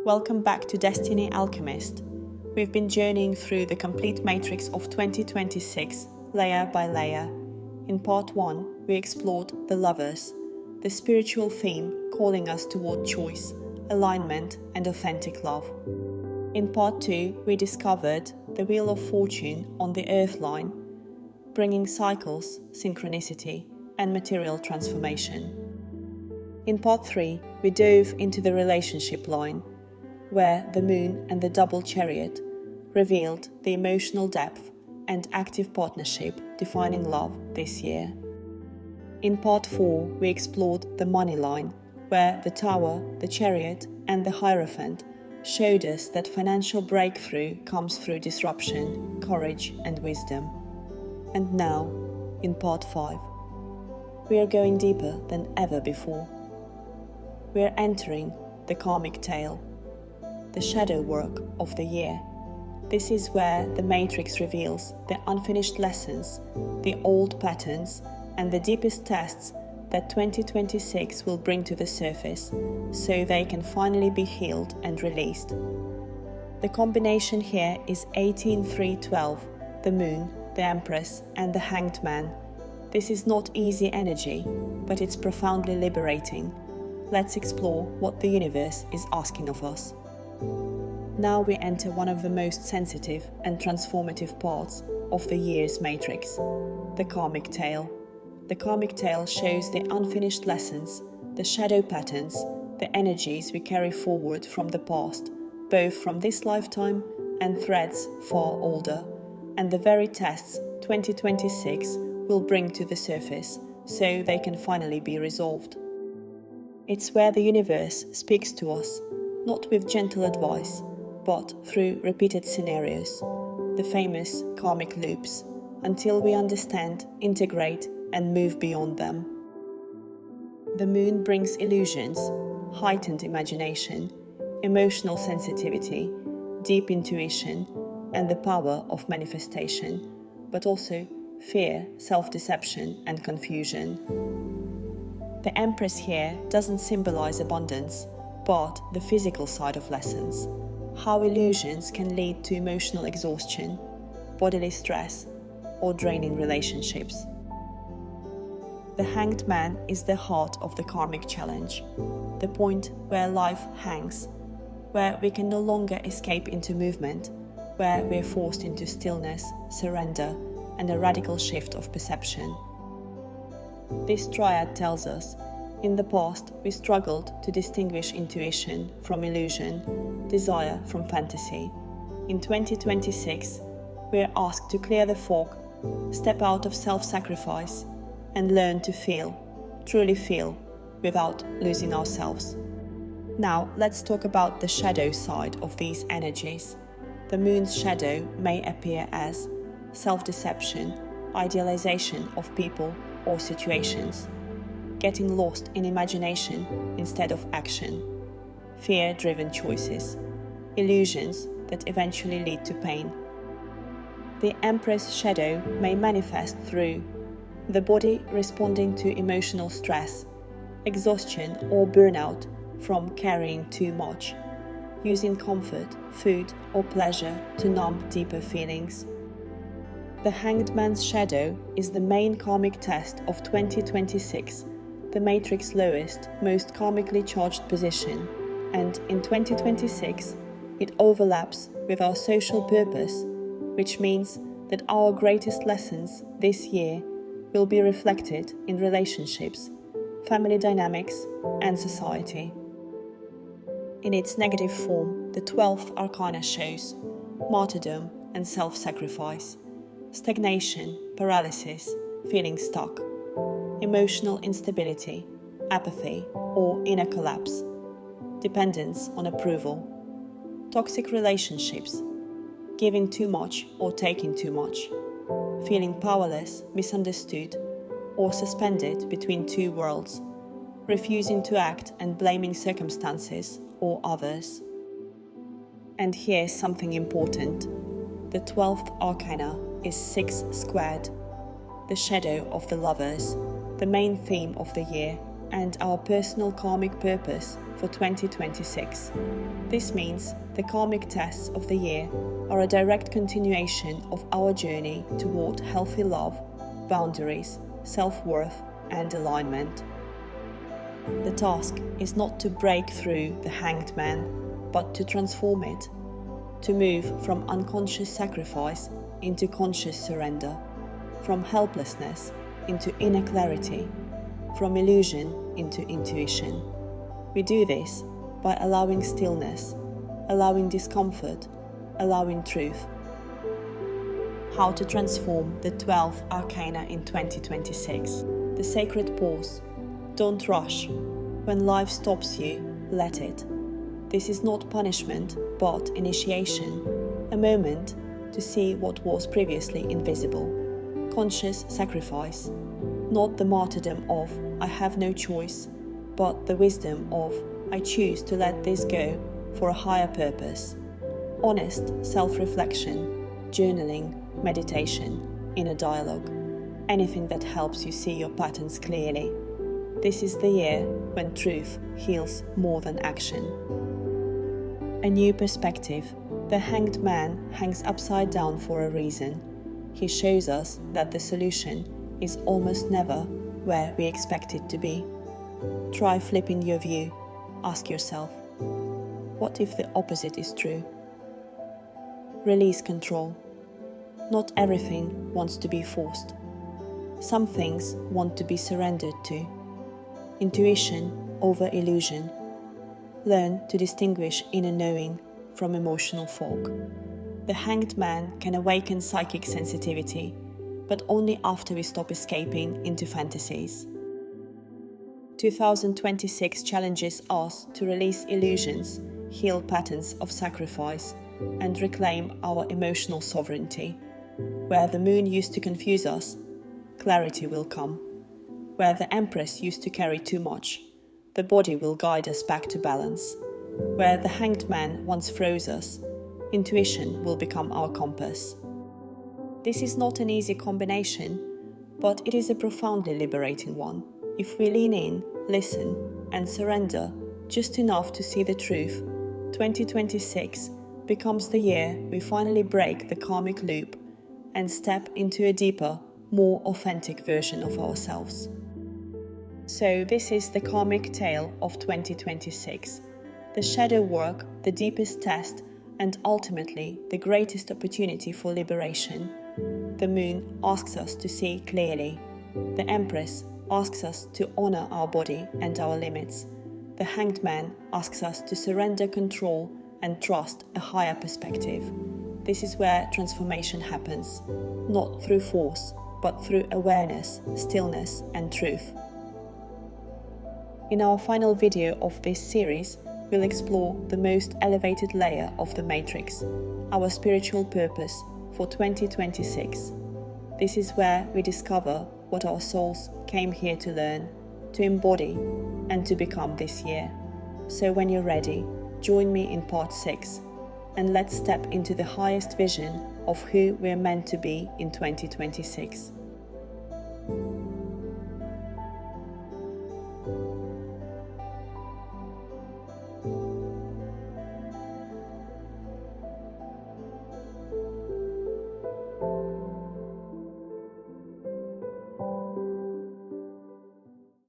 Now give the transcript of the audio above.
Welcome back to Destiny Alchemist. We've been journeying through the complete matrix of 2026, layer by layer. In part 1, we explored the lovers, the spiritual theme calling us toward choice, alignment, and authentic love. In part 2, we discovered the Wheel of Fortune on the Earth line, bringing cycles, synchronicity, and material transformation. In part 3, we dove into the relationship line, where the Moon and the Double Chariot revealed the emotional depth and active partnership defining love this year. In part 4, we explored the money line, where the Tower, the Chariot, and the Hierophant showed us that financial breakthrough comes through disruption, courage, and wisdom. And now, in part 5, we are going deeper than ever before. We are entering the Karmic Tail, the shadow work of the year. This is where the Matrix reveals the unfinished lessons, the old patterns, and the deepest tests that 2026 will bring to the surface, so they can finally be healed and released. The combination here is 18-3-12, the Moon, the Empress, and the Hanged Man. This is not easy energy, but it's profoundly liberating. Let's explore what the universe is asking of us. Now we enter one of the most sensitive and transformative parts of the year's matrix, the Karmic Tail. The Karmic Tail shows the unfinished lessons, the shadow patterns, the energies we carry forward from the past, both from this lifetime and threads far older, and the very tests 2026 will bring to the surface so they can finally be resolved. It's where the universe speaks to us, not with gentle advice, but through repeated scenarios, the famous karmic loops, until we understand, integrate, and move beyond them. The Moon brings illusions, heightened imagination, emotional sensitivity, deep intuition, and the power of manifestation, but also fear, self-deception, and confusion. The Empress here doesn't symbolize abundance, but the physical side of lessons, how illusions can lead to emotional exhaustion, bodily stress, or draining relationships. The Hanged Man is the heart of the karmic challenge, the point where life hangs, where we can no longer escape into movement, where we are forced into stillness, surrender, and a radical shift of perception. This triad tells us, in the past we struggled to distinguish intuition from illusion, desire from fantasy. In 2026, we are asked to clear the fog, step out of self-sacrifice, and learn to feel, truly feel, without losing ourselves. Now, let's talk about the shadow side of these energies. The Moon's shadow may appear as self-deception, idealization of people or situations, getting lost in imagination instead of action, fear-driven choices, illusions that eventually lead to pain. The Empress shadow may manifest through the body responding to emotional stress, exhaustion or burnout from carrying too much, using comfort, food or pleasure to numb deeper feelings. The Hanged Man's shadow is the main karmic test of 2026, the Matrix's lowest, most karmically charged position, and in 2026, it overlaps with our social purpose, which means that our greatest lessons this year will be reflected in relationships, family dynamics, and society. In its negative form, the 12th arcana shows martyrdom and self-sacrifice, stagnation, paralysis, feeling stuck, emotional instability, apathy or inner collapse, dependence on approval, toxic relationships, giving too much or taking too much, feeling powerless, misunderstood, or suspended between two worlds, refusing to act and blaming circumstances or others. And here's something important. The 12th arcana is 6 squared, the shadow of the lovers, the main theme of the year, and our personal karmic purpose for 2026. This means the karmic tests of the year are a direct continuation of our journey toward healthy love, boundaries, self-worth, and alignment. The task is not to break through the hanged man, but to transform it, to move from unconscious sacrifice into conscious surrender, from helplessness into inner clarity, from illusion into intuition. We do this by allowing stillness, allowing discomfort, allowing truth. How to transform the 12 arcana in 2026. The sacred pause. Don't rush. When life stops you, let it. This is not punishment, but initiation, a moment to see what was previously invisible. Conscious sacrifice, not the martyrdom of I have no choice, but the wisdom of I choose to let this go for a higher purpose. Honest self-reflection, journaling, meditation, inner dialogue, anything that helps you see your patterns clearly. This is the year when truth heals more than action. A new perspective. The hanged man hangs upside down for a reason. He shows us that the solution is almost never where we expect it to be. Try flipping your view. Ask yourself, what if the opposite is true? Release control. Not everything wants to be forced. Some things want to be surrendered to. Intuition over illusion. Learn to distinguish inner knowing from emotional fog. The hanged man can awaken psychic sensitivity, but only after we stop escaping into fantasies. 2026 challenges us to release illusions, heal patterns of sacrifice, and reclaim our emotional sovereignty. Where the moon used to confuse us, clarity will come. Where the Empress used to carry too much, the body will guide us back to balance. Where the hanged man once froze us, intuition will become our compass. This is not an easy combination, but it is a profoundly liberating one. If we lean in, listen, and surrender just enough to see the truth, 2026 becomes the year we finally break the karmic loop and step into a deeper, more authentic version of ourselves. So this is the Karmic Tail of 2026. The shadow work, the deepest test, and ultimately the greatest opportunity for liberation. The moon asks us to see clearly. The Empress asks us to honor our body and our limits. The hanged man asks us to surrender control and trust a higher perspective. This is where transformation happens, not through force, but through awareness, stillness, and truth. In our final video of this series, we'll explore the most elevated layer of the matrix, our spiritual purpose for 2026. This is where we discover what our souls came here to learn, to embody, and to become this year. So when you're ready, join me in part 6, and let's step into the highest vision of who we're meant to be in 2026.